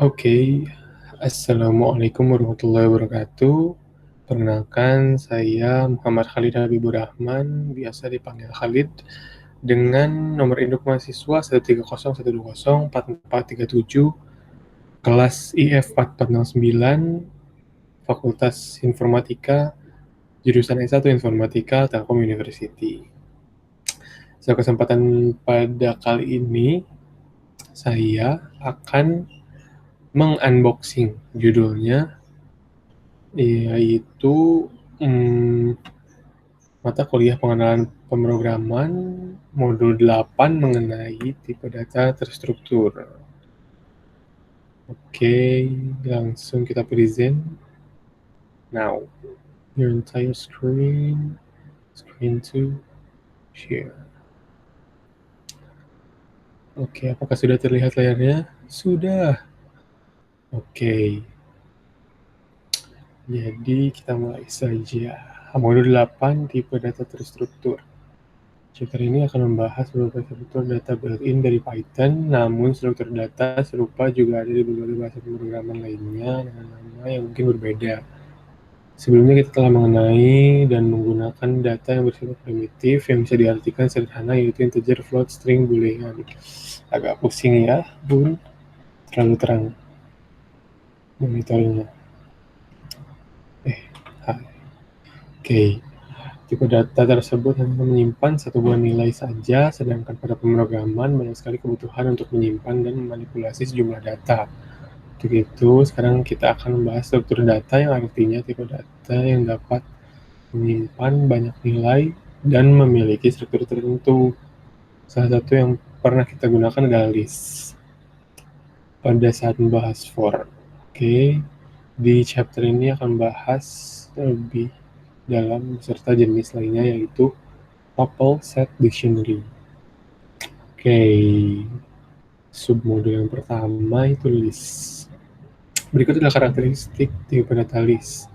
Oke, Assalamualaikum warahmatullahi wabarakatuh. Perkenalkan, saya Muhammad Khalid Habibur Rahman, biasa dipanggil Khalid, dengan nomor induk mahasiswa 13012044437, kelas IF 4409, Fakultas Informatika, jurusan S1 Informatika, Telkom University. So, kesempatan pada kali ini, saya akan mengunboxing judulnya, yaitu mata kuliah pengenalan pemrograman modul 8 mengenai tipe data terstruktur. Oke, langsung kita present. Now, your entire screen 2, share. Oke, apakah sudah terlihat layarnya? Sudah. Oke. Jadi kita mulai saja. Modul 8 tipe data terstruktur. Chapter ini akan membahas beberapa struktur data built-in dari Python, namun struktur data serupa juga ada di berbagai bahasa pemrograman lainnya dengan nama yang mungkin berbeda. Sebelumnya kita telah mengenai dan menggunakan data yang bersifat primitif yang bisa diartikan sederhana, yaitu integer, float, string, boolean. Agak pusing ya, Bun. Terlalu terang monitornya. Oke. Tipe data tersebut hanya menyimpan satu buah nilai saja, sedangkan pada pemrograman banyak sekali kebutuhan untuk menyimpan dan memanipulasi sejumlah data. Untuk itu, sekarang kita akan membahas struktur data, yang artinya tipe data yang dapat menyimpan banyak nilai dan memiliki struktur tertentu. Salah satu yang pernah kita gunakan adalah list pada saat membahas for. Oke, di chapter ini akan membahas lebih dalam beserta jenis lainnya, yaitu tuple set dictionary. Oke, submodul yang pertama itu list. Berikut adalah karakteristik tipe data list.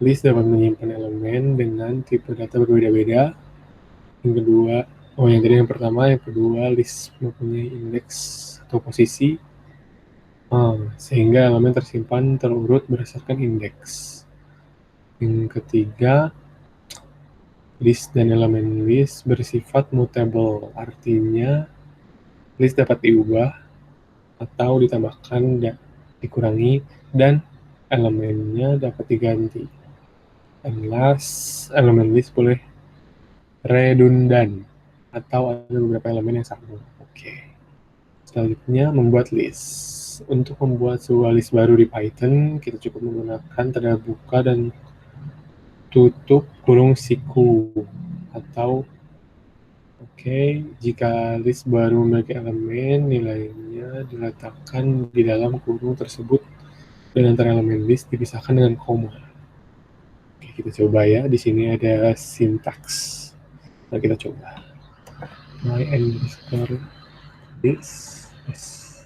List dapat menyimpan elemen dengan tipe data berbeda-beda. Yang pertama, yang kedua, list mempunyai indeks atau posisi, sehingga elemen tersimpan terurut berdasarkan indeks. Yang ketiga, list dan elemen list bersifat mutable, artinya list dapat diubah atau ditambahkan, dikurangi, dan elemennya dapat diganti. And last, elemen list boleh redundan atau ada beberapa elemen yang sama. Oke. Selanjutnya, membuat list. Untuk membuat sebuah list baru di Python, kita cukup menggunakan tanda buka dan tutup kurung siku atau jika list baru memiliki elemen, nilainya diletakkan di dalam kurung tersebut dan antara elemen list dipisahkan dengan koma. Oke, kita coba ya. Di sini ada sintaks. Nah, kita coba. My underscore this. Yes.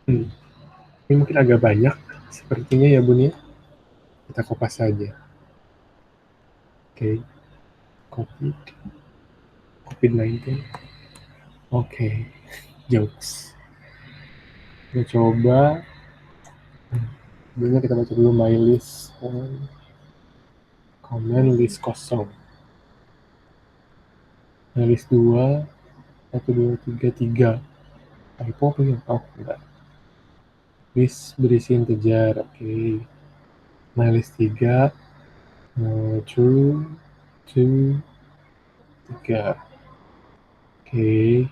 Ini mungkin agak banyak sepertinya ya, Bun ya. Kita kopas saja. Oke. COVID-19. Oke. Jokes. Kita coba. Sebelumnya kita baca dulu my list. Comment list kosong. My list 2. 1, 2, 3, 3. Typo apa ya? Oh, enggak. List berisi integer. Oke. My list 3. True. 2, 3. Oke.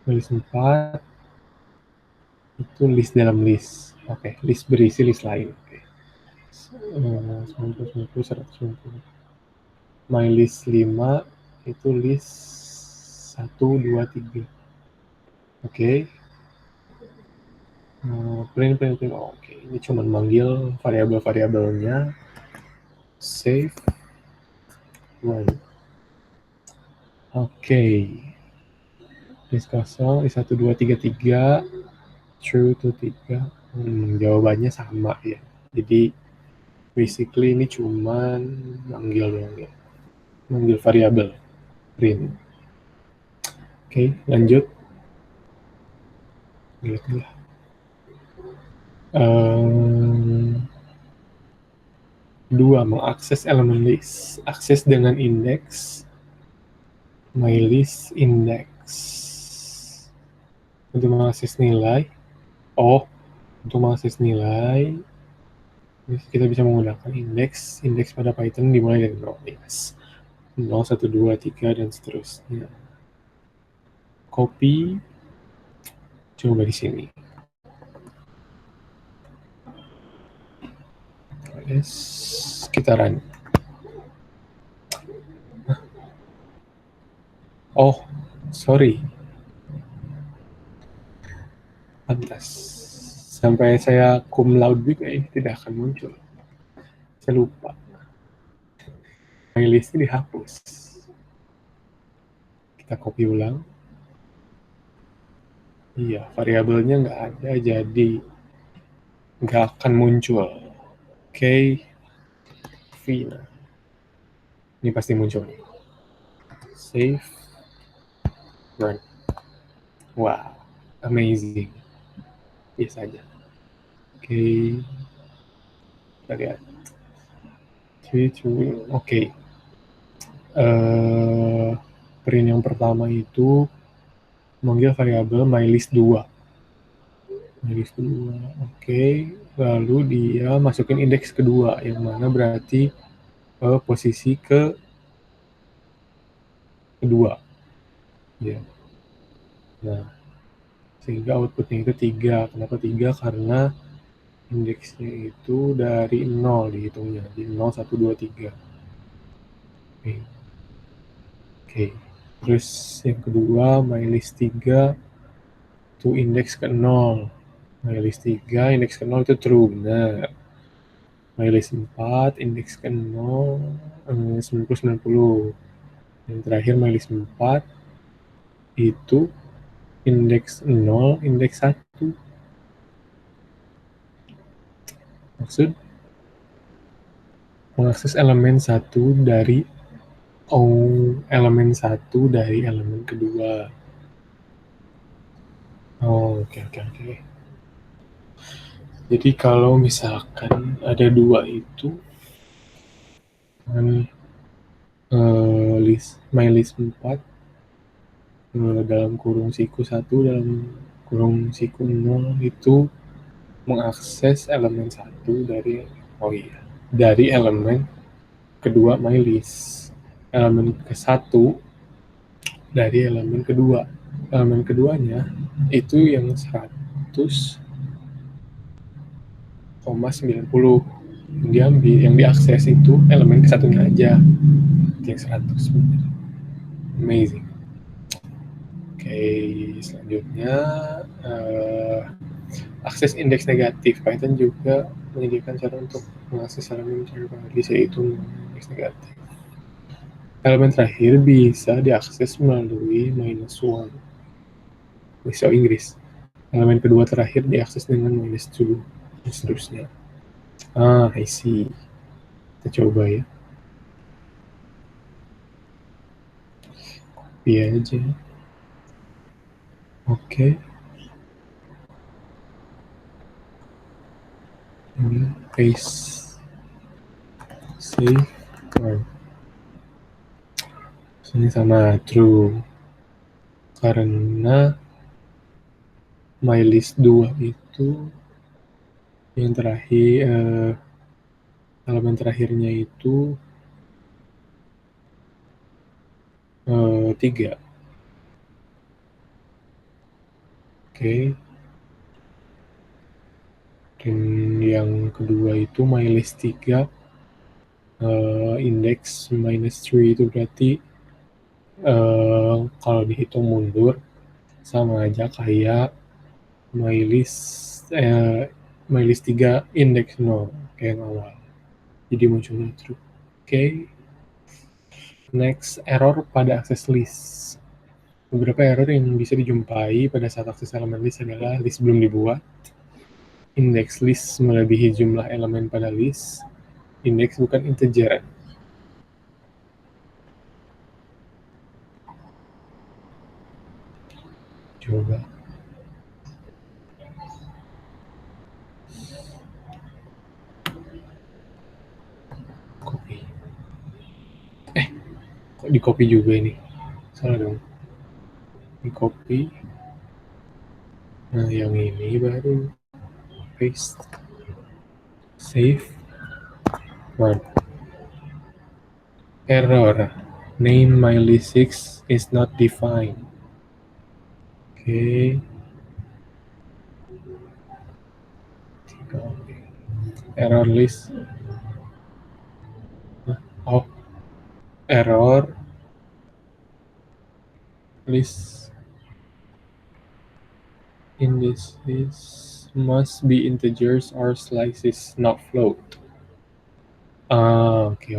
My list 4. Itu list dalam list. Oke. List berisi list lain. Oke. 90, 90, 190. My list 5 itu list 1, 2, 3. Oke. Print. Oke, ini cuma manggil variabel-variabelnya. Save. Run. Oke. List kosong, list 1, 2, 3, 3. True to 3. Jawabannya sama ya. Jadi basically ini cuman manggil doang ya. Manggil variabel. Print. Oke, lanjut. Lihat lah. Dua, mengakses elemen list. Akses dengan indeks mylist index. Untuk mengakses nilai, untuk mengakses nilai, kita bisa menggunakan indeks pada Python dimulai dari 0, yes. 0, 1, 2, 3, dan seterusnya. Copy, coba di sini. Yes, kita run. Oh, sorry. Pantas. Sampai saya cum laude juga ini tidak akan muncul. Saya lupa. Listnya dihapus. Kita copy ulang. Iya, variabelnya nggak ada, jadi nggak akan muncul. Oke, Vina. Ini pasti muncul. Save. Run. Wow, amazing. Biasa aja. Oke, kita lihat. Oke. Print yang pertama itu memanggil variabel mylist2. Mylist2, oke. Lalu dia masukin indeks kedua, yang mana berarti posisi kedua. Ya. Nah, sehingga outputnya itu 3. Kenapa 3? Karena indeksnya itu dari 0 dihitungnya. Di 0, 1, 2, 3. Oke. Terus yang kedua, mylist3 itu indeks ke 0. Mylist3 indeks ke 0 itu true, benar. Mylist4 indeks ke 0, 90. Yang terakhir mylist4 itu indeks 0, indeks 1. Maksud mengakses elemen 1 dari elemen 1 dari elemen kedua. Oke. Jadi kalau misalkan ada 2 itu mylist 4 dalam kurung siku 1 dalam kurung siku 0 itu mengakses elemen 1 dari elemen kedua mylist. Elemen ke-1 dari elemen kedua. Elemen keduanya itu yang 100,90. Yang diakses itu elemen ke-1-nya aja. Yang 100 benar. Amazing. Oke, selanjutnya akses indeks negatif. Python juga menyediakan cara untuk mengakses elemen terbaris, yaitu indeks negatif. Elemen terakhir bisa diakses melalui -1. Bahasa Inggris. Elemen kedua terakhir diakses dengan -2 dan seterusnya. I see. Kita coba ya. Copy aja. Oke. Ini paste. Save. Ini sama true. Karena mylist2 itu yang terakhir, elemen terakhirnya itu 3. Oke. Dan yang kedua itu mylist3 indeks -3 itu berarti kalau dihitung mundur sama aja kayak mylist3 indeks 0 kayak yang awal. Jadi munculnya true. Oke. Next, error pada akses list. Beberapa error yang bisa dijumpai pada saat akses elemen list adalah list belum dibuat, indeks list melebihi jumlah elemen pada list, indeks bukan integer. Coba. di copy juga ini, salah dong, di copy. Nah yang ini baru paste, save, run. Error, name mylist6 is not defined. Oke. Error list. Oh, error list indices must be integers or slices, not float. Oke.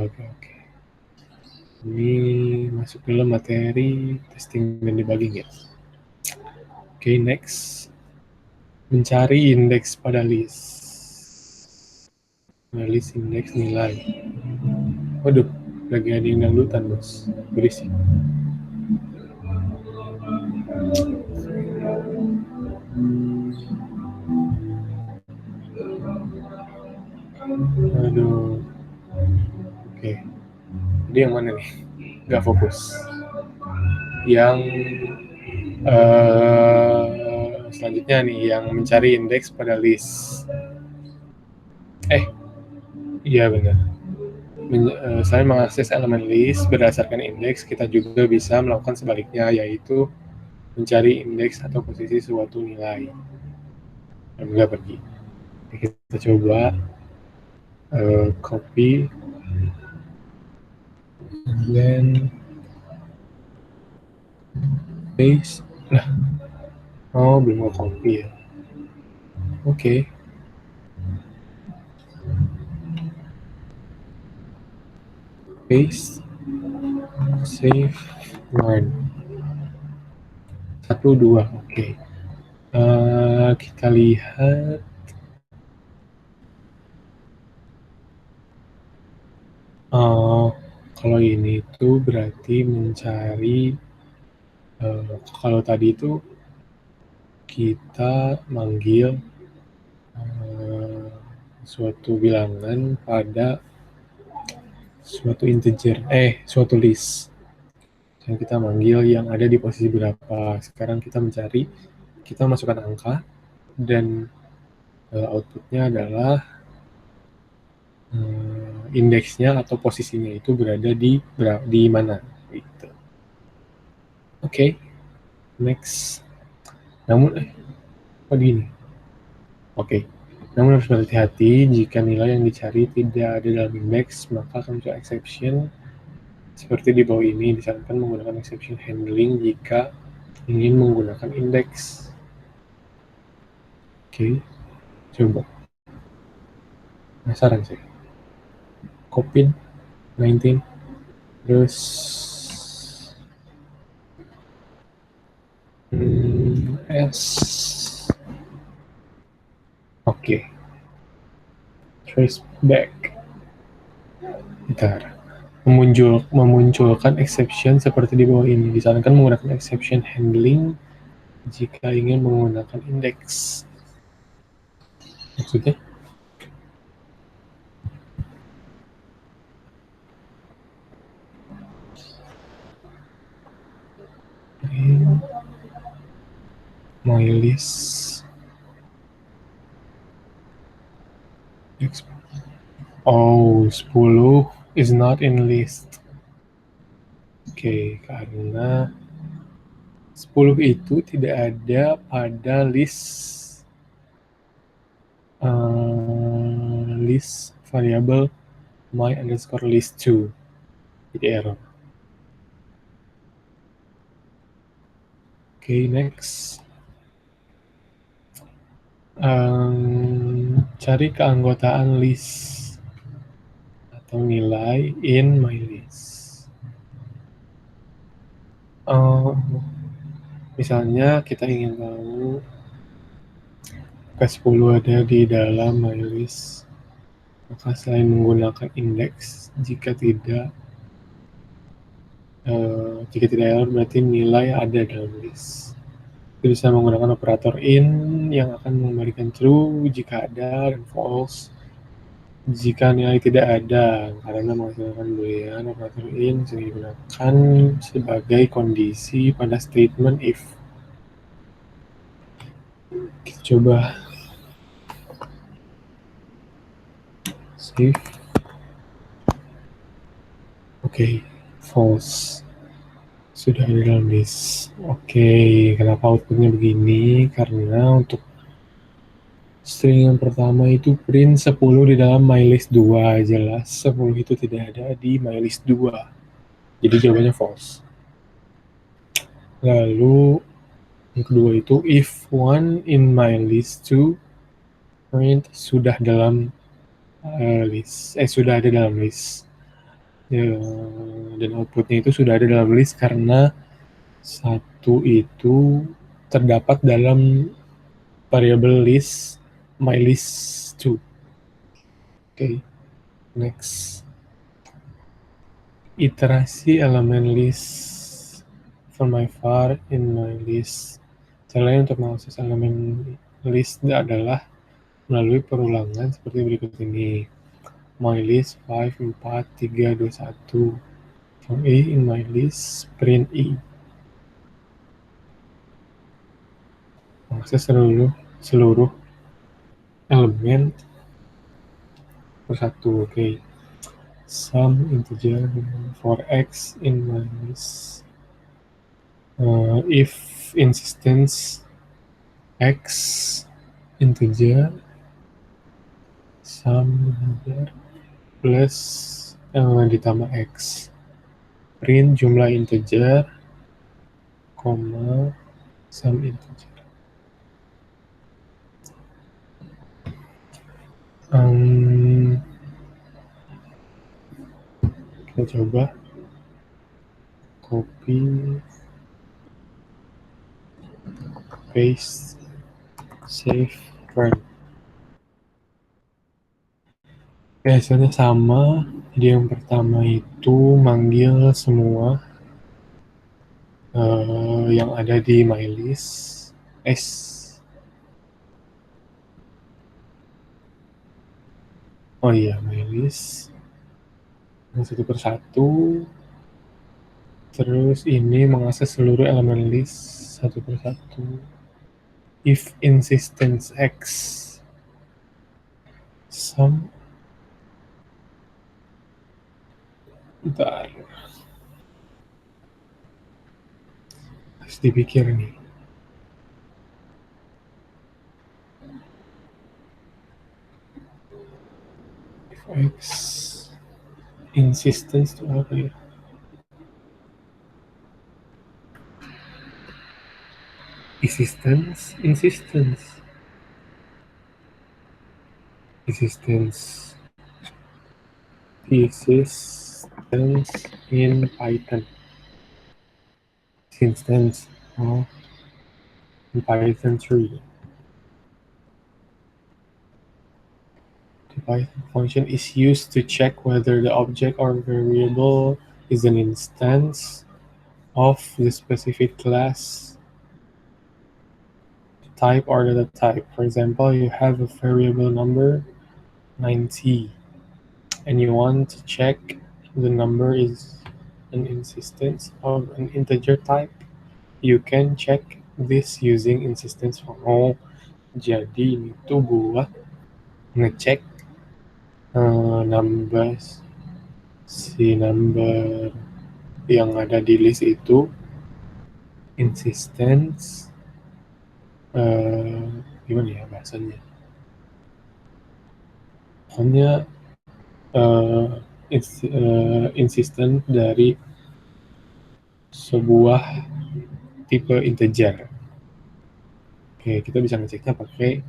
Ini masuk dulu materi testing dan debugging ya. Oke, next. Mencari indeks pada list. List indeks nilai. Waduh, lagi ada yang dangdutan, bos. Berisik. Aduh. Oke. Jadi yang mana nih? Nggak fokus. Yang selanjutnya nih, yang mencari indeks pada list. Iya benar. Selain mengakses elemen list berdasarkan indeks, kita juga bisa melakukan sebaliknya, yaitu mencari indeks atau posisi suatu nilai. Nggak pergi. Kita coba copy, and then paste. Nah, belum mau copy ya. Oke. Paste, save, run. 1, 2, oke. Kita lihat. Kalau ini tuh berarti mencari, kalau tadi itu kita manggil suatu bilangan pada suatu integer, suatu list. Dan kita manggil yang ada di posisi berapa. Sekarang kita mencari, kita masukkan angka, dan outputnya adalah indeksnya atau posisinya itu berada di mana. Gitu. Oke. Next. Namun, gini. Oke. Namun harus berhati-hati, jika nilai yang dicari tidak ada dalam indeks, maka akan muncul exception seperti di bawah ini. Disarankan menggunakan exception handling jika ingin menggunakan indeks. Oke, coba. Penasaran sih. COVID-19, terus S. Oke. Trace back. Bentar. Memunculkan exception seperti di bawah ini. Disarankan menggunakan exception handling jika ingin menggunakan indeks. Maksudnya? My list. 10 is not in list. Oke, karena 10 itu tidak ada pada list list variabel my_list2. Jadi error. Oke, next. Cari keanggotaan list atau nilai in my list. Misalnya kita ingin tahu K10 ada di dalam my list, maka selain menggunakan indeks, jika tidak error berarti nilai ada dalam list. Kita bisa menggunakan operator in yang akan memberikan true jika ada dan false Jika nilai tidak ada karena menghasilkan boolean operator in sering digunakan sebagai kondisi pada statement if. Kita coba save. Oke, false. Sudah ada dalam list. Oke, kenapa outputnya begini? Karena untuk string yang pertama itu print 10 di dalam mylist 2. Jelas 10 itu tidak ada di mylist 2. Jadi jawabannya false. Lalu yang kedua itu if one in mylist 2 print sudah dalam list. Sudah ada dalam list. Dan outputnya itu sudah ada dalam list karena satu itu terdapat dalam variable list mylist 2. Oke, next. Iterasi elemen list from my var in my list. Cara lain untuk mengakses elemen list adalah melalui perulangan seperti berikut ini. Mylist 5, 4, 3, 2, 1. From A in my list, print E. Mengakses seluruh elemen persatu. Oke. Some integer for X in my list. If instance X integer sum integer plus ditambah X, print jumlah integer, koma sum integer. Kita coba copy paste save run. Hasilnya sama. Jadi yang pertama itu manggil semua yang ada di mylist S. Oh iya, mylist satu persatu. Terus ini mengakses seluruh elemen list satu persatu. If instance X sum. Bentar, harus dipikir nih. If X insistence itu apa ya? Insistence in Python. Instance in Python 3. The Python function is used to check whether the object or variable is an instance of the specific class, type, or data type. For example, you have a variable number 90 and you want to check the number is an instance of an integer type. You can check this using insistence function. Jadi ini tuh buat ngecek number yang ada di list itu insistence gimana ya bahasanya, pokoknya insistent dari sebuah tipe integer. Oke, kita bisa ngeceknya pakai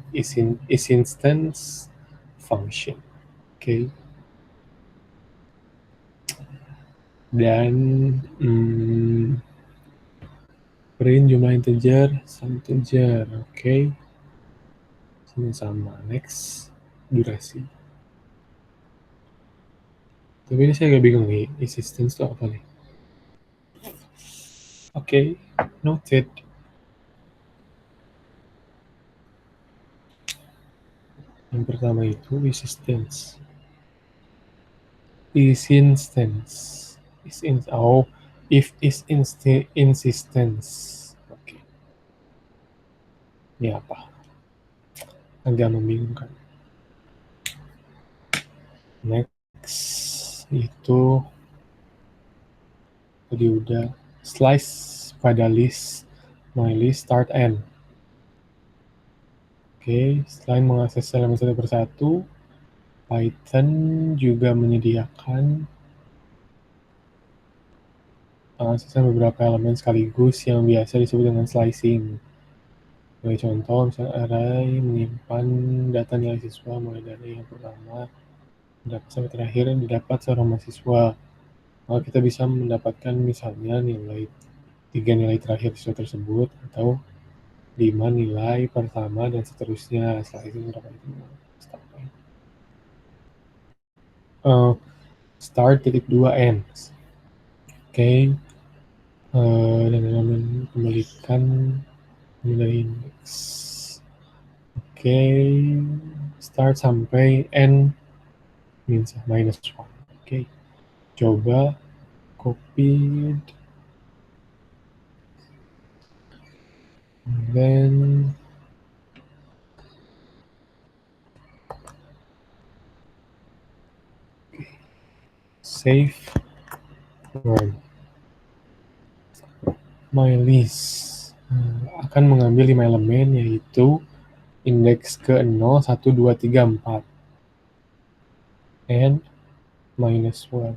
isInstance function. Oke. Dan print jumlah integer, sum integer. Oke. Sini sama. Next, durasi. Tapi ini saya agak bingung nih, insistence itu apa nih? Oke, noted. Yang pertama itu insistence. Is instance. If is insistence. Oke. Ini apa? Agak membingungkan. Next itu tadi udah slice pada list my list start end. Oke, selain mengakses elemen satu persatu, Python juga menyediakan pengaksesan beberapa elemen sekaligus yang biasa disebut dengan slicing. Sebagai contoh, misalnya array menyimpan data nilai siswa mulai dari yang pertama sampai terakhir yang didapat seorang mahasiswa. Maka kita bisa mendapatkan misalnya tiga nilai terakhir siswa tersebut atau 5 nilai pertama dan seterusnya. Slicing berapa itu? Start titik 2 ends. Oke. Dan elemen kembalikan nilai index. Oke. Start sampai n minus 1. Oke. Coba copy then save run. My list akan mengambil 5 elemen, yaitu indeks ke 0, 1, 2, 3, 4 and minus 1.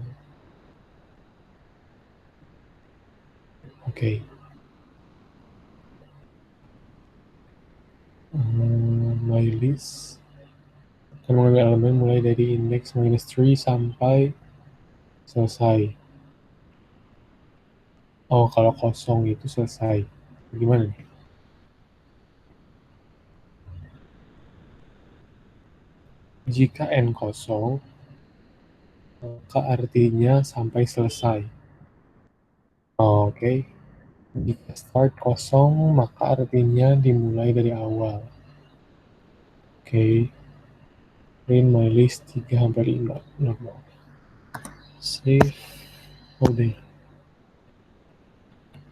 Oke. My list akan mengambil elemen mulai dari indeks minus 3 sampai selesai. Oh, kalau kosong itu selesai. Gimana nih? Jika n kosong, maka artinya sampai selesai. Oke. Jika start kosong, maka artinya dimulai dari awal. Oke. Print my list 3-5. Normal. Save. Udah.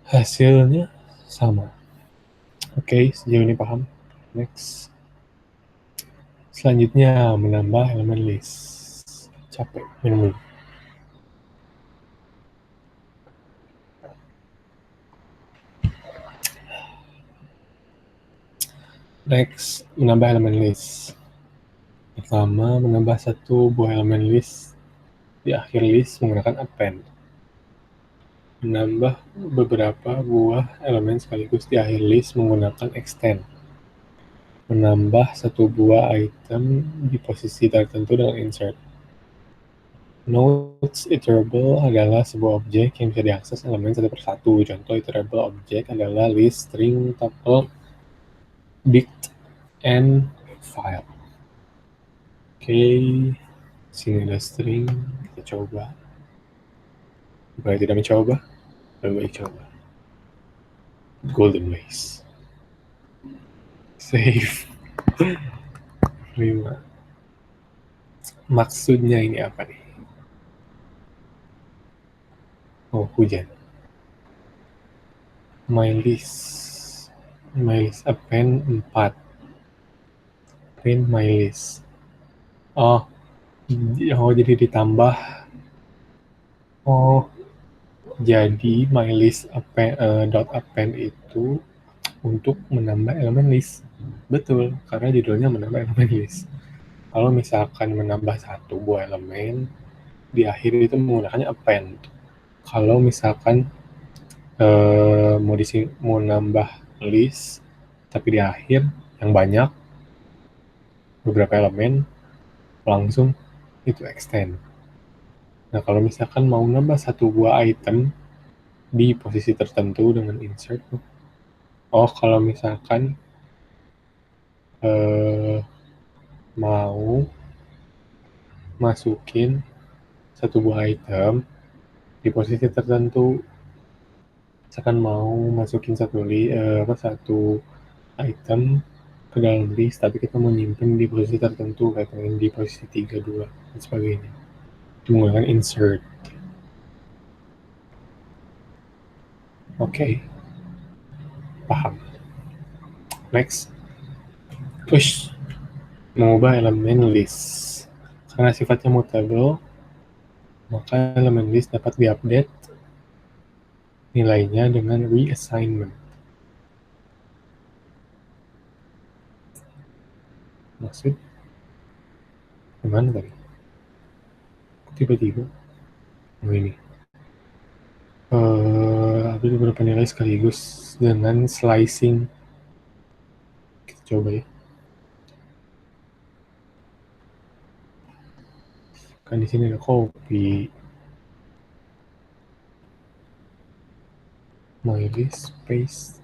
Hasilnya sama. Oke, sejauh ini paham. Next. Selanjutnya, menambah elemen list. Capek, minum dulu. Next, menambah elemen list. Pertama, menambah satu buah elemen list di akhir list menggunakan append. Menambah beberapa buah elemen sekaligus di akhir list menggunakan extend. Menambah satu buah item di posisi tertentu dengan insert. Notes iterable adalah sebuah objek yang bisa diakses elemen satu persatu. Contoh iterable object adalah list, string, tuple, dict, and file. Oke, sini ada string, kita coba. Jika tidak mencoba, lebih baik coba. Golden ways. Save. 5. Maksudnya ini apa nih? Oh, hujan. My list append 4. Print my list. Oh, jadi ditambah. Oh, jadi my list append itu untuk menambah elemen list. Betul, karena judulnya menambah elemen list. Kalau misalkan menambah satu buah elemen, di akhir itu menggunakannya append. Kalau misalkan mau nambah list, tapi di akhir yang banyak, beberapa elemen, langsung itu extend. Nah, kalau misalkan mau nambah satu buah item di posisi tertentu dengan insert, kalau misalkan mau masukin satu buah item di posisi tertentu, misalkan mau masukin satu item ke dalam list, tapi kita mau nyimpen di posisi tertentu, kayak di posisi 3, 2, dan sebagainya. menggunakan insert. Oke, paham. Next, push, mengubah elemen list. Karena sifatnya mutable, maka elemen list dapat diupdate nilainya dengan reassignment. Maksud? Gimana tadi? Tiba-tiba? Oh ini. Update beberapa nilai sekaligus dengan slicing. Kita coba ya. Kan di sini ada copy. My list, paste,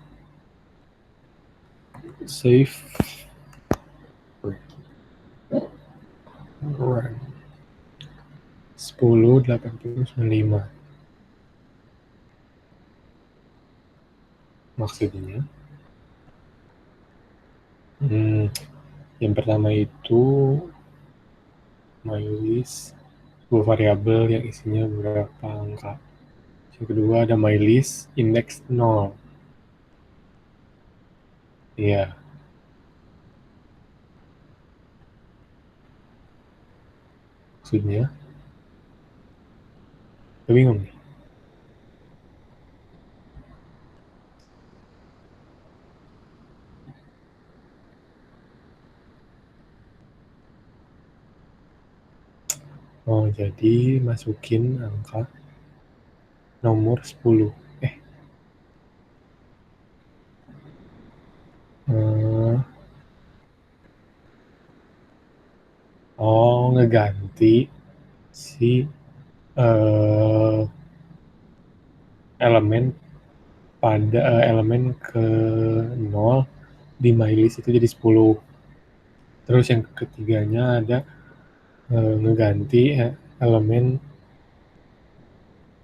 save, run. 10, 80, 95. Maksudnya, yang pertama itu my list, sebuah variabel yang isinya beberapa angka. Yang kedua ada my list, index 0. Iya. Maksudnya, gue bingung nih. Oh, jadi masukin angka nomor 10. Ngeganti si elemen pada elemen ke 0 di my list itu jadi 10. Terus yang ketiganya ada ngeganti elemen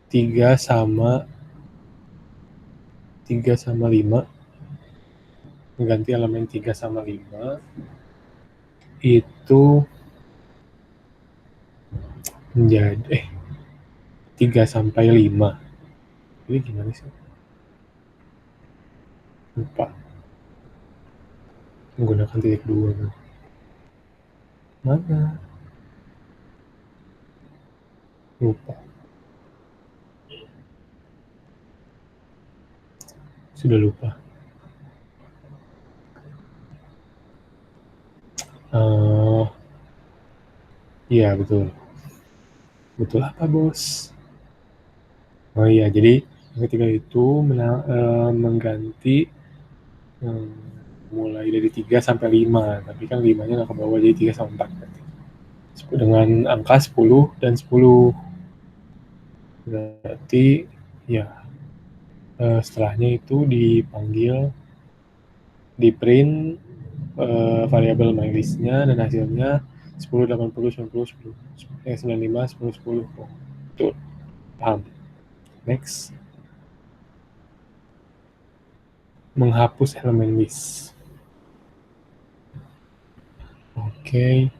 3 sama 5. Mengganti elemen 3 sama 5 itu menjadi 3 sampai 5. Ini gimana sih? Lupa. Menggunakan titik 2. Mana? Lupa. Sudah lupa. Iya, betul. Betul apa, Bos? Oh iya, jadi ketika itu mengganti mulai dari 3 sampai 5, tapi kan 5-nya nggak ke bawah, jadi 3 sama 4. Dengan angka 10 dan 10. Berarti ya setelahnya itu dipanggil, di print variabel mylist-nya dan hasilnya 10, 80, 90, 10, 95, 10, 10. Oh, betul. Paham. Next. Menghapus elemen list. Oke.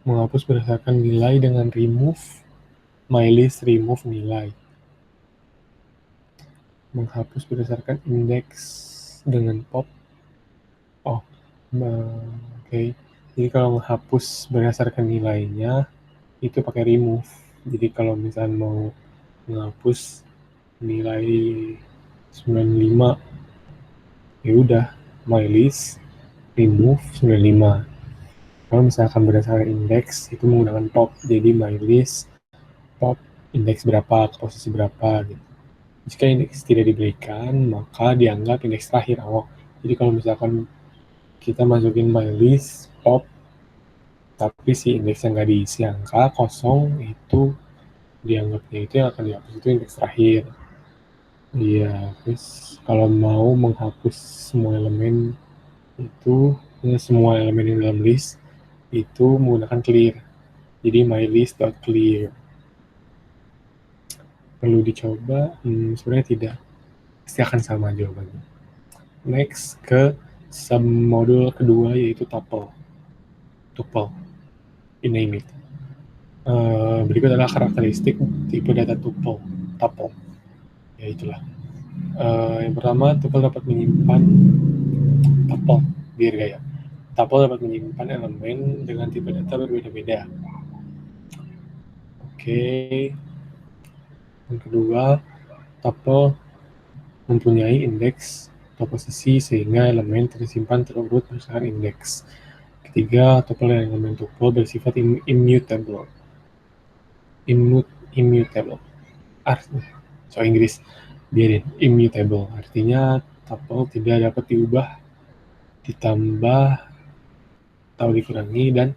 Menghapus berdasarkan nilai dengan remove mylist, remove nilai. Menghapus berdasarkan indeks dengan pop. Oke. Jadi kalau menghapus berdasarkan nilainya itu pakai remove. Jadi kalau misalnya mau menghapus nilai 95, ya udah mylist remove 95. Kalau misalkan berdasarkan indeks itu menggunakan pop. Jadi mylist pop indeks berapa, posisi berapa gitu. Jika indeks tidak diberikan, maka dianggap indeks terakhir. Jadi kalau misalkan kita masukin mylist pop tapi si indeks yang nggak diisi angka kosong, itu dianggapnya itu yang akan dihapus itu indeks terakhir. Iya, terus kalau mau menghapus semua elemen itu, semua elemen yang dalam list itu menggunakan clear. Jadi mylist.clear. Perlu dicoba? Sebenarnya tidak. Pasti akan sama jawabannya. Next ke submodul kedua yaitu tuple. you name it. Berikut adalah karakteristik tipe data tuple. Ya itulah. Yang pertama, tuple dapat menyimpan tuple dapat menyimpan elemen dengan tipe data berbeda-beda. Oke. Yang kedua, tuple mempunyai indeks atau posisi sehingga elemen tersimpan terurut berdasarkan indeks. Ketiga, tuple dan elemen tuple bersifat immutable. Inggris biarin. Immutable artinya tuple tidak dapat diubah, ditambah atau dikurangi, dan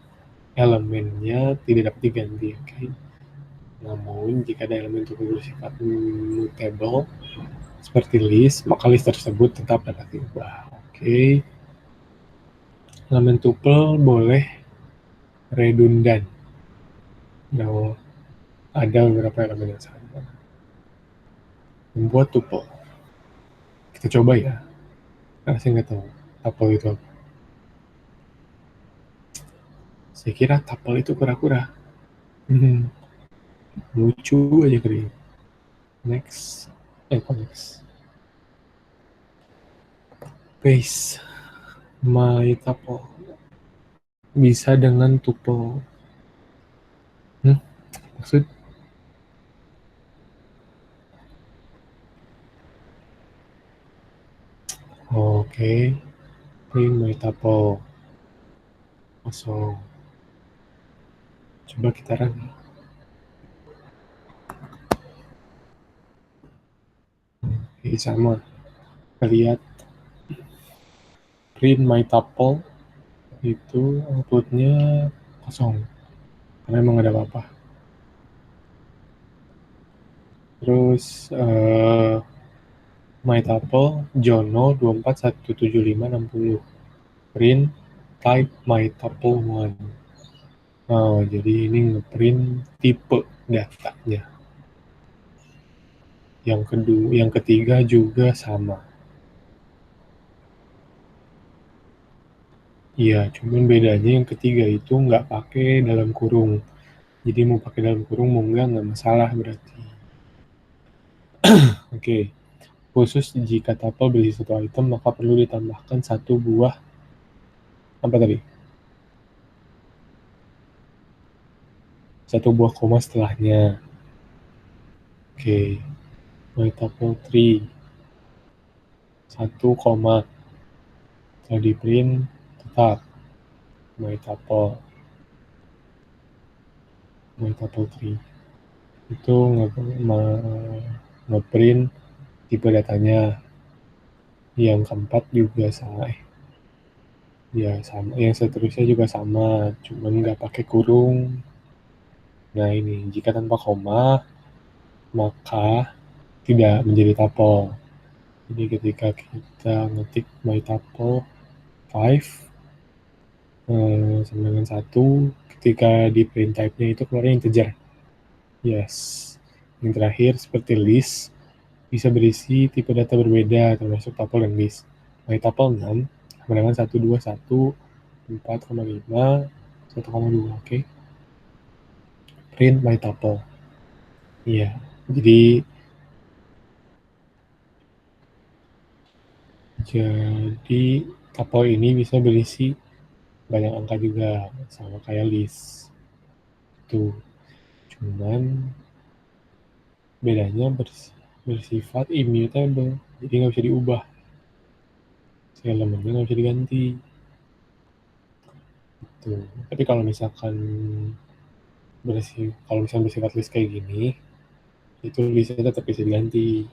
elemennya tidak dapat diganti. Okay? Namun jika ada elemen tuple bersifat mutable seperti list, maka list tersebut tetap dapat diubah. Oke. Elemen tuple boleh redundan. Nah, ada beberapa elemen yang sama. Membuat tuple. Kita coba ya. Karena saya nggak tahu tuple itu apa. Saya kira tuple itu kura-kura. Lucu aja kali. Next. Base my tuple bisa dengan tuple. Maksud? Oke. Print my tuple kosong. Coba kita run. Oke, sama. Kita lihat print my tuple itu outputnya kosong karena emang gak ada apa-apa. Terus my tuple Jono 24175660 print type my tuple 1. Jadi ini ngeprint tipe datanya. Yang ketiga juga sama. Iya, cuman bedanya yang ketiga itu nggak pakai dalam kurung. Jadi mau pakai dalam kurung mau nggak masalah berarti. Oke. Khusus jika tuple berisi satu item, maka perlu ditambahkan satu buah satu buah koma setelahnya. Oke. My tuple 3 1 koma setelah di print tetap my tuple 3 itu ngeprint tipe datanya. Yang keempat juga sama. Ya sama, yang seterusnya juga sama, cuman nggak pakai kurung. Nah ini, jika tanpa koma, maka tidak menjadi tuple. Jadi ketika kita ngetik my tuple 5 sama dengan 1, ketika di print type-nya itu keluarnya integer. Yes. Yang terakhir seperti list, bisa berisi tipe data berbeda termasuk tuple dan list. My tuple 6 sama dengan 121 4,5 1,2. Oke. Print my tuple. Iya. Jadi tuple ini bisa berisi banyak angka juga, sama kayak list. Tuh. Cuman bedanya bersifat immutable, jadi nggak bisa diubah. Elemennya nggak bisa diganti. Tuh. Tapi kalau misalkan bersifat list kayak gini, itu listnya tetap bisa diganti.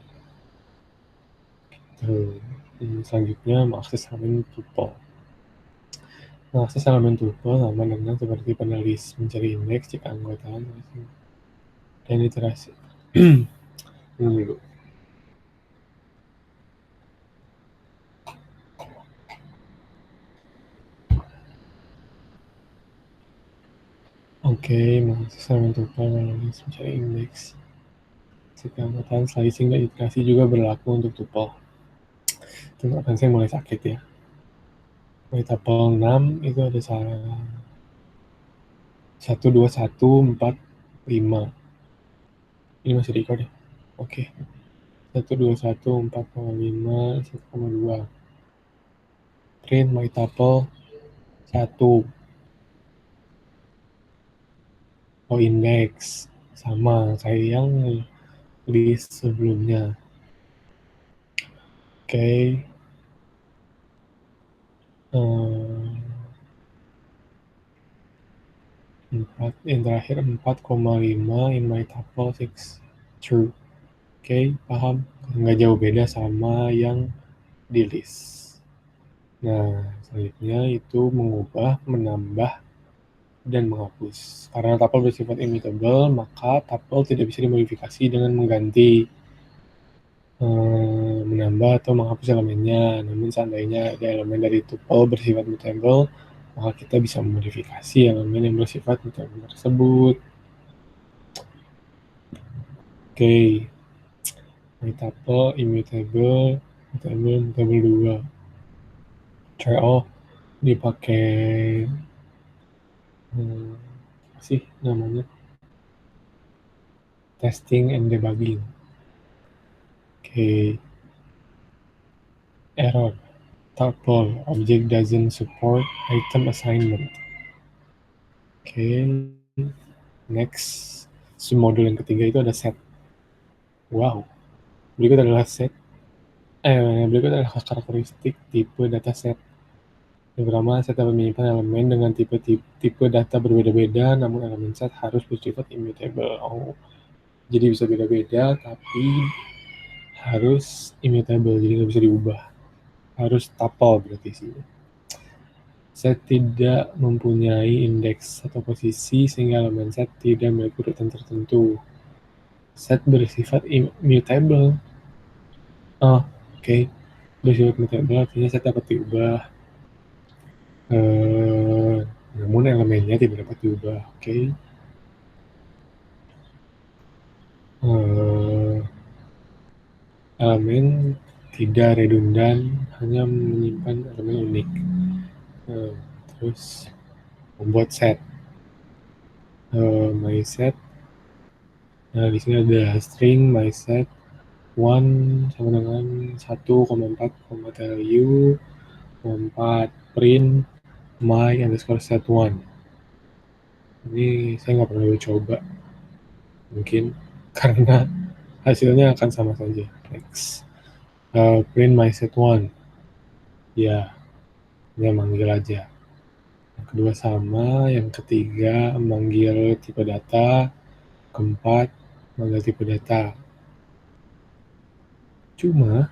Tuh. Selanjutnya mengakses elemen tuple. Mengakses elemen tuple sama dengan seperti penulis mencari indeks jika anggota dan iterasi. Dulu. Oke, mengakses elemen tuple menulis mencari indeks jika anggotaan slicing dan iterasi juga berlaku untuk tuple. Tenggorokan saya mulai sakit ya. My tuple 6 itu ada 12145. Ini masih record ya? Oke. 12145 1,2. Print my tuple 1. Oh, index sama kayak yang list sebelumnya. Oke. Yang terakhir 4,5 in my tuple 6 true. Oke, paham? Nggak jauh beda sama yang di list. Nah, selanjutnya itu mengubah, menambah, dan menghapus. Karena tuple bersifat immutable, maka tuple tidak bisa dimodifikasi dengan mengganti, menambah atau menghapus elemennya. Namun seandainya ada elemen dari tuple bersifat mutable, maka kita bisa memodifikasi elemen yang bersifat mutable tersebut. Oke. My tuple, immutable, mutable 2. Try all dipakai apa sih namanya, testing and debugging. Oke. Error tuple object doesn't support item assignment. Oke. Next, submodul yang ketiga itu ada set. Wow. Berikut adalah karakteristik tipe dataset. Yang pertama, set dapat menyimpan elemen dengan tipe data berbeda-beda, namun elemen set harus bersifat immutable. Oh, jadi bisa beda-beda, tapi harus immutable, jadi nggak bisa diubah. Harus tuple berarti sih. Set tidak mempunyai indeks atau posisi, sehingga elemen set tidak memiliki urutan tertentu. Set bersifat immutable. Oke. Bersifat immutable artinya set dapat diubah. Namun elemennya tidak dapat diubah. Oke. Elemen tidak redundan, hanya menyimpan elemen unik. Terus membuat set. My set. Nah, di sini ada string my set 1 sama dengan 1,4, value 4 print my underscore set 1. Ini saya nggak pernah coba, mungkin karena hasilnya akan sama saja. Next, print my set 1. Ya, ini manggil aja. Yang kedua sama, yang ketiga manggil tipe data, keempat manggil tipe data. Cuma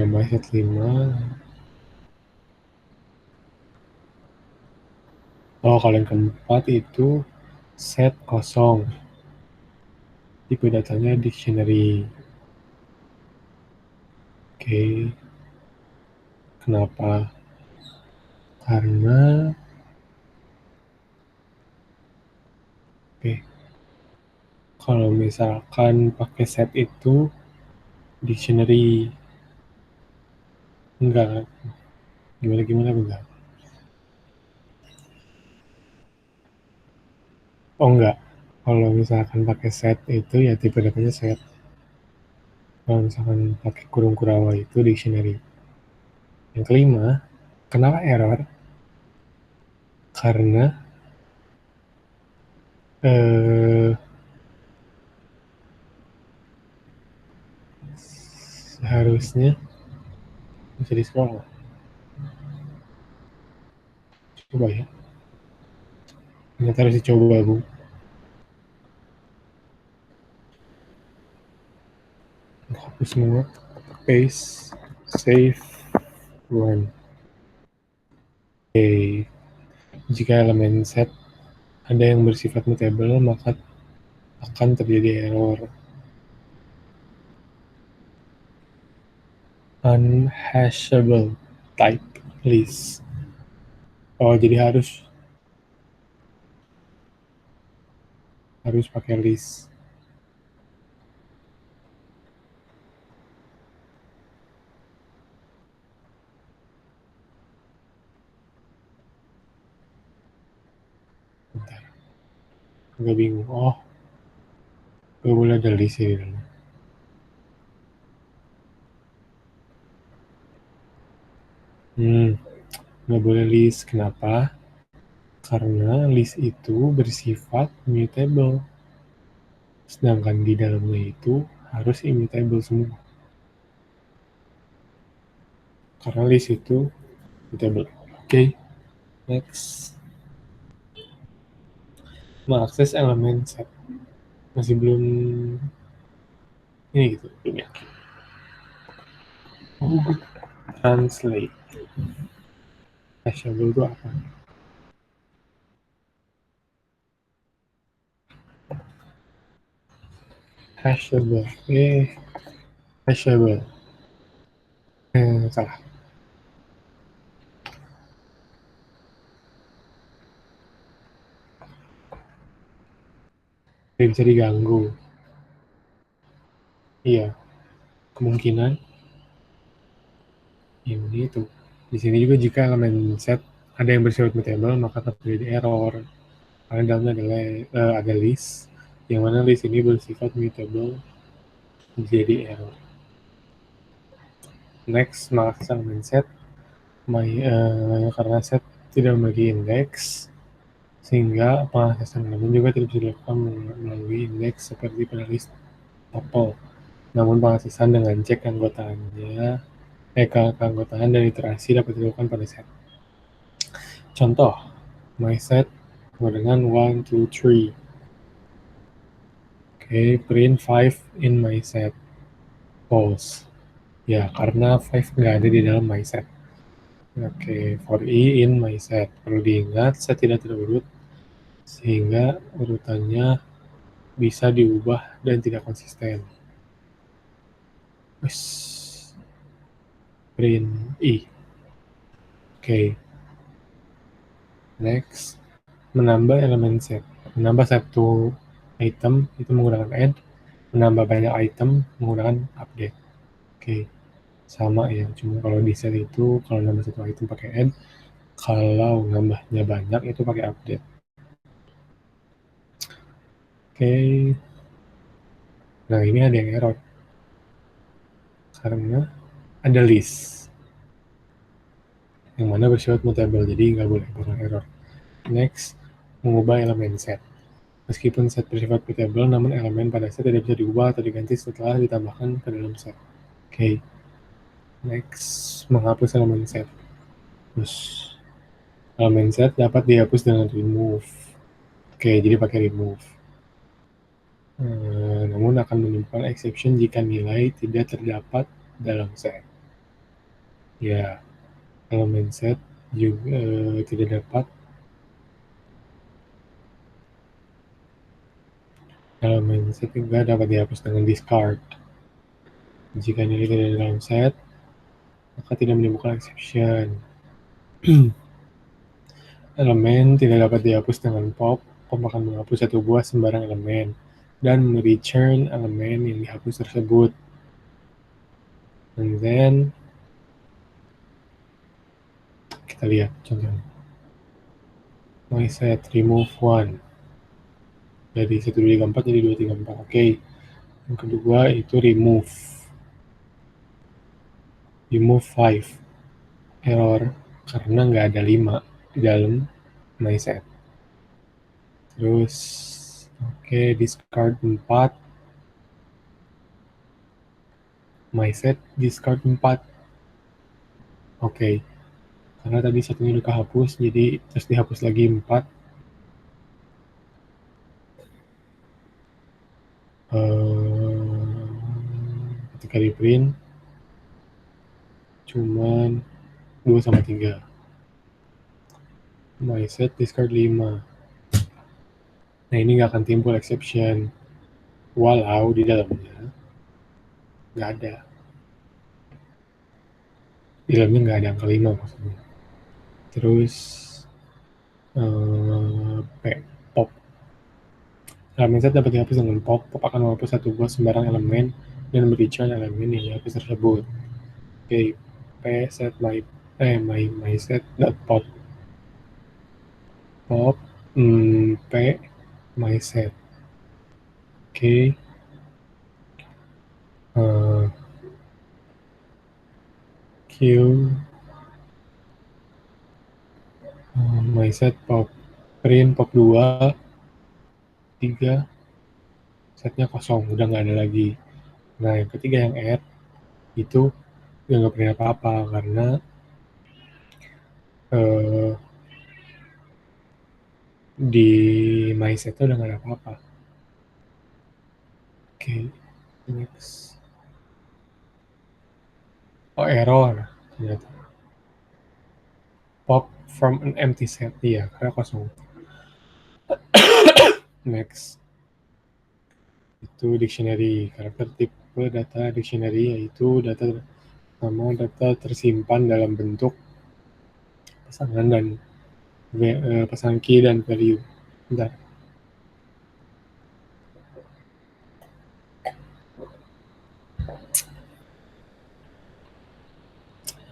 my set 5. Oh, kalau yang keempat itu set kosong. Tipe datanya dictionary. Oke. Kenapa? Karena kalau misalkan pakai set itu dictionary enggak, gimana enggak? Oh enggak, kalau misalkan pakai set itu ya tipe datanya set. Kalau misalkan pakai kurung kurawa itu dictionary. Yang kelima, kenapa error? Karena seharusnya bisa di scroll nggak? Coba ya. Ternyata harus dicoba, Bu. Hapus semua. Paste. Save. Run. Oke. Jika elemen set ada yang bersifat mutable, maka akan terjadi error. Unhashable type list. Oh, jadi harus pakai list. agak bingung. Oh, gak boleh ada list di dalam. Gak boleh list. Kenapa? Karena list itu bersifat mutable. Sedangkan di dalamnya itu harus immutable semua. Karena list itu mutable. Oke, next. Mengakses elemen set. Masih belum ini gitu, belum yakin. Google Translate. Hashable itu apa? Hashable. Hashable. Salah. Tidak bisa diganggu. Iya, kemungkinan ini tuh. Di sini juga jika elemen set ada yang bersifat mutable, maka terjadi error. Karena dalamnya ada list, yang mana list ini bersifat mutable, jadi error. Next, mengakses elemen set, karena set tidak memiliki indeks, sehingga pengaksesan elemen juga tidak bisa dilakukan melalui indeks seperti pada list tuple. Namun pengaksesan dengan cek keanggotaan dan iterasi dapat dilakukan pada set. Contoh, my set dengan 1, 2, 3. Oke, print 5 in my set. False. Ya, karena 5 nggak ada di dalam my set. Oke, for i in my set. Perlu diingat, set tidak terurut, sehingga urutannya bisa diubah dan tidak konsisten. Print i. Oke. Next, menambah elemen set. Menambah satu item itu menggunakan add, menambah banyak item menggunakan update. Oke, sama ya, cuma kalau di set itu kalau nambah satu item pakai add, kalau nambahnya banyak itu pakai update. Oke, nah ini ada yang error karena ada list yang mana bersifat mutable, jadi nggak boleh bakal error. Next, mengubah elemen set. Meskipun set bersifat mutable, namun elemen pada set tidak bisa diubah atau diganti setelah ditambahkan ke dalam set. Oke, next, menghapus elemen set. Terus, elemen set dapat dihapus dengan remove. Oke, jadi pakai remove. Namun akan menimbulkan exception jika nilai tidak terdapat dalam set. Ya, elemen set juga tidak dapat. Elemen set juga dapat dihapus dengan discard. Jika nilai tidak ada dalam set, maka tidak menimbulkan exception. Elemen tidak dapat dihapus dengan pop. Pop akan menghapus satu buah sembarang elemen dan return elemen yang dihapus tersebut. And then kita lihat contohnya. My set remove 1 dari 1, 2, 3, 4 jadi 2, 3, 4. Oke. Yang kedua itu remove 5. Error karena nggak ada 5 di dalam my set. Terus oke, discard 4. My set discard 4. Oke. Karena tadi satunya udah kehapus, jadi terus dihapus lagi 4. Ketika di print cuman 2 sama 3. My set discard 5. Nah ini nggak akan timbul exception walau di dalamnya nggak ada. Di dalamnya nggak ada angka 5 maksudnya. Terus P, pop. Elemen set dapat dihapus dengan pop. Pop akan menghapus satu buah sembarang elemen dan return elemen yang dihapus tersebut. Oke, P set my set dot pop. Pop P myset. Oke. Q myset pop print pop 2 3 setnya kosong, udah nggak ada lagi. Nah yang ketiga yang add itu udah nggak print apa-apa karena di myset udah nggak ada apa-apa. Oke, next. Oh error ternyata. Pop from an empty set, iya karena kosong. Next. Itu dictionary, karakter tipe data dictionary yaitu data nama data tersimpan dalam bentuk pasangan dan pasangan key dan value. Bentar.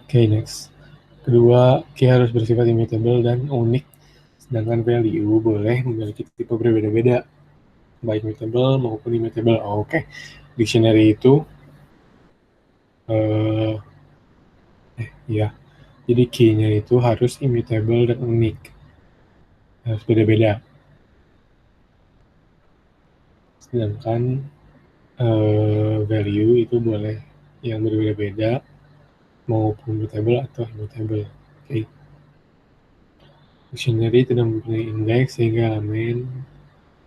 Oke, next. Kedua, key harus bersifat immutable dan unik, sedangkan value boleh memiliki tipe berbeda-beda, baik mutable maupun immutable. Oke. Dictionary itu iya. Jadi key-nya itu harus immutable dan unik. Harus beda-beda. Sedangkan value itu boleh yang berbeda-beda maupun mutable atau immutable. Oke. Dictionary tidak mempunyai indeks sehingga elemen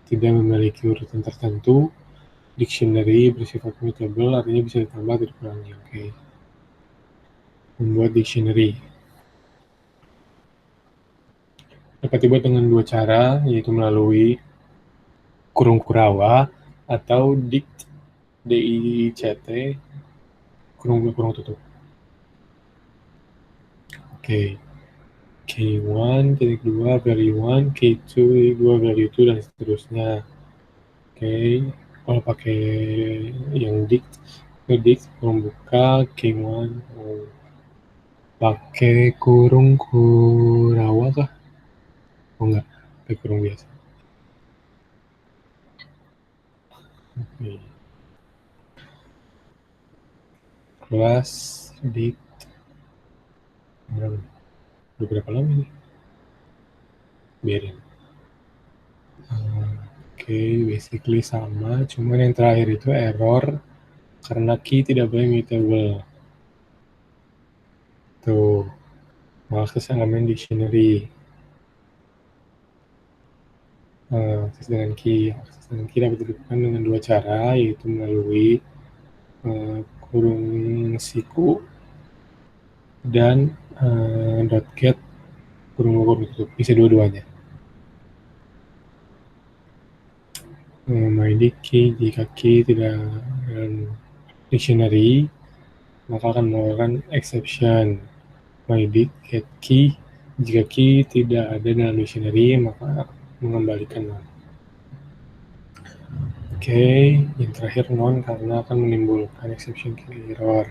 tidak memiliki urutan tertentu. Dictionary bersifat mutable artinya bisa ditambah atau dikurangi. Oke. Membuat dictionary dapat dibuat dengan dua cara, yaitu melalui kurung Kurokawa atau dict kurung tutup. Oke. K1 titik 2 value 1, K2 titik 2 value 2 dan seterusnya. Oke. Kalau pakai yang dict kurung buka K1 pakai kurung Kurokawa kah? Oh enggak, pakai kurung biasa. Oke. Kelas dict udah berapa lama nih? Biarin. Oke, basically sama, cuman yang terakhir itu error karena key tidak boleh mutable. Tuh, mengakses elemen dictionary. Akses dengan key dapat dilakukan dengan dua cara, yaitu melalui kurung siku dan .get kurung tutup. Bisa dua-duanya. MyDict key, jika key tidak dalam dictionary, maka akan mengeluarkan exception. MyDict get key, jika key tidak ada dalam dictionary, maka mengembalikan non. Oke, yang terakhir non karena akan menimbulkan exception key error.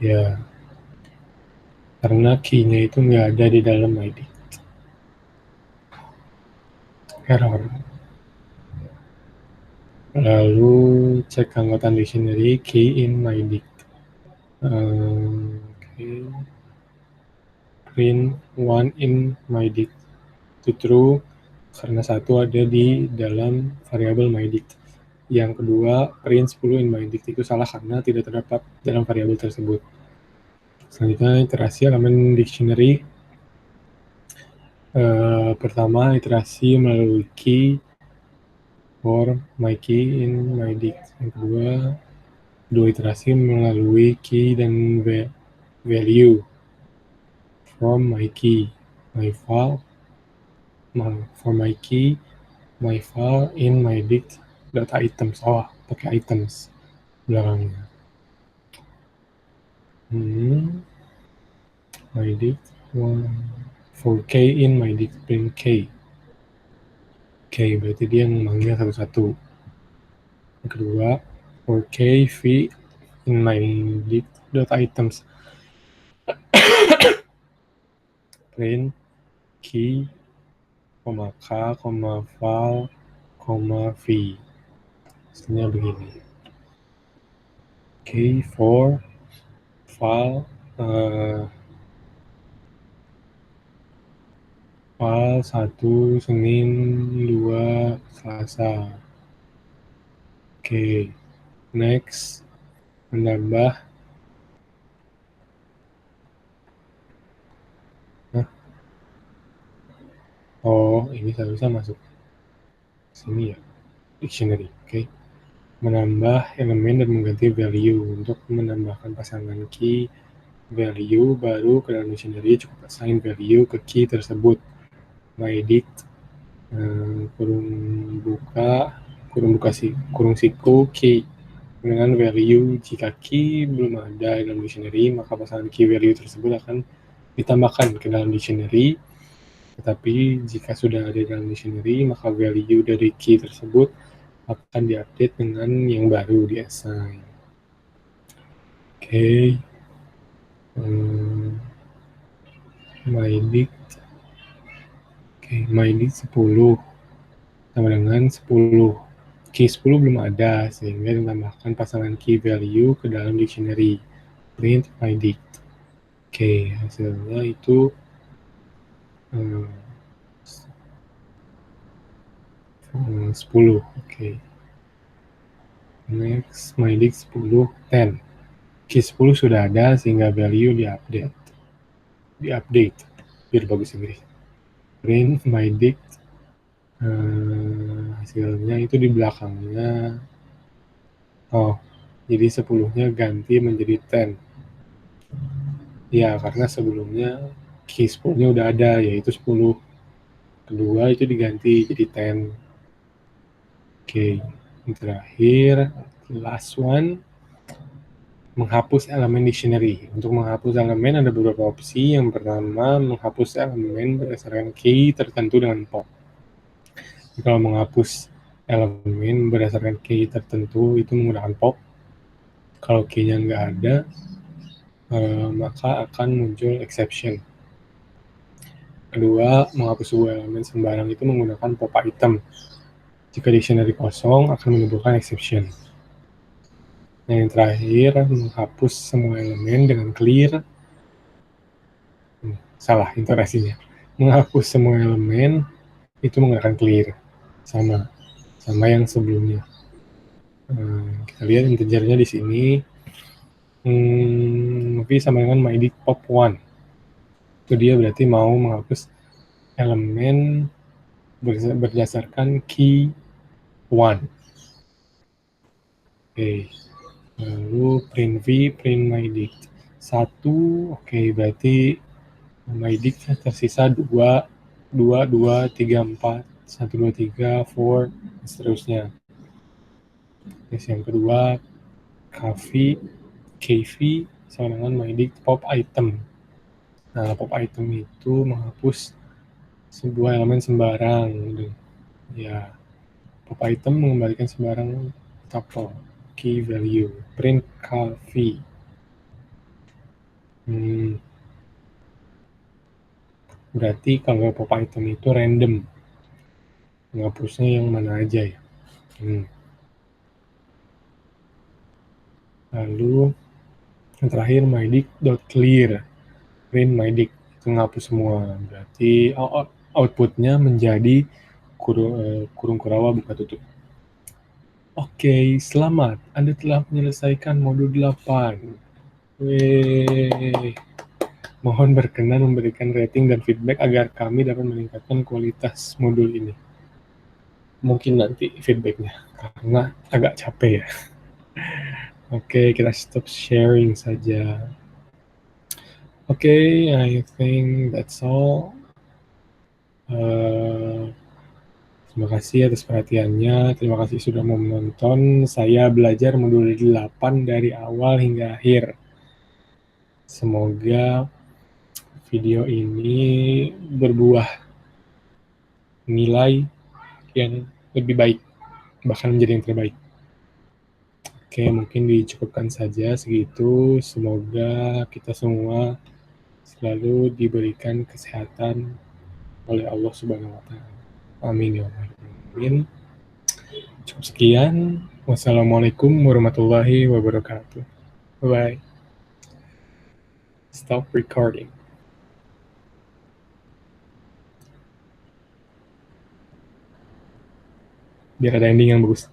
Ya, karena key-nya itu nggak ada di dalam MyDict. Error. Lalu cek anggotaan dictionary key in MyDict. Okay. Print one in MyDict itu true karena satu ada di dalam variabel MyDict. Yang kedua, print 10 in MyDict itu salah karena tidak terdapat dalam variabel tersebut. Selanjutnya, iterasi elemen dictionary. Pertama, iterasi melalui key for my key in MyDict. Yang kedua, dua iterasi melalui key dan value from my key, my file, for my key, my file in MyDict .items. Oh, pakai items belakangnya. MyDict for K in MyDict print K. K berarti dia memanggil satu-satu. Yang kedua, for K v in MyDict .items print key koma K, koma val, koma V. Hasilnya begini. Oke, for val, val 1 Senin, 2 Selasa. Oke, next menambah. Oh, ini seharusnya masuk sini ya, dictionary. Oke. Menambah elemen dan mengganti value. Untuk menambahkan pasangan key value baru ke dalam dictionary, cukup assign value ke key tersebut. myDict kurung siku key dengan value. Jika key belum ada dalam dictionary, maka pasangan key value tersebut akan ditambahkan ke dalam dictionary. Tetapi jika sudah ada dalam dictionary, maka value dari key tersebut akan diupdate dengan yang baru di-assign. Oke. myDict. Oke, myDict 10 sama dengan 10. Key 10 belum ada, sehingga ditambahkan pasangan key value ke dalam dictionary. Print myDict. Oke, hasilnya itu 10. Oke. Next, myDict 10, 10. Key 10 sudah ada, sehingga value diupdate. Biar bagus Inggris. Print myDict. Hasilnya itu di belakangnya. Oh, jadi 10-nya ganti menjadi 10. Ya, karena sebelumnya key 10-nya udah ada, yaitu 10. Kedua itu diganti jadi 10. Oke, yang terakhir, last one, menghapus elemen dictionary. Untuk menghapus elemen ada beberapa opsi. Yang pertama, menghapus elemen berdasarkan key tertentu dengan pop. Kalau menghapus elemen berdasarkan key tertentu itu menggunakan pop. Kalau key-nya nggak ada, maka akan muncul exception. Kedua, menghapus sebuah elemen sembarang itu menggunakan pop item. Jika dictionary kosong, akan menimbulkan exception. Yang terakhir, menghapus semua elemen dengan clear. Salah intonasinya. Menghapus semua elemen itu menggunakan clear. Sama yang sebelumnya. Kita lihat integernya di sini. V sama dengan myDict pop 1. Itu dia berarti mau menghapus elemen berdasarkan key 1. Oke. Lalu print V, print myDict 1. Oke, berarti myDict tersisa 2, 3, 4, 1, 2, 3, 4, dan seterusnya. Terus yang kedua, KV sama dengan myDict pop item. Nah, pop item itu menghapus sebuah elemen sembarang. Ya, pop item mengembalikan sembarang tuple key value. Print KV. Berarti kalau pop item itu random, menghapusnya yang mana aja ya. Lalu yang terakhir myDict.clear, print myDict, itu menghapus semua. Berarti outputnya menjadi kurung kurawa buka tutup. Oke, selamat. Anda telah menyelesaikan modul 8. Mohon berkenan memberikan rating dan feedback agar kami dapat meningkatkan kualitas modul ini. Mungkin nanti feedbacknya, karena agak capek ya. Oke, kita stop sharing saja. Oke, I think that's all. Terima kasih atas perhatiannya. Terima kasih sudah mau menonton. Saya belajar modul 8 dari awal hingga akhir. Semoga video ini berbuah nilai yang lebih baik, bahkan menjadi yang terbaik. Oke, mungkin dicukupkan saja segitu. Semoga kita semua selalu diberikan kesehatan oleh Allah Subhanahu wa Ta'ala. Amin ya Allah. Amin. Cukup sekian. Wassalamualaikum warahmatullahi wabarakatuh. Bye. Stop recording. Biar ada ending yang bagus.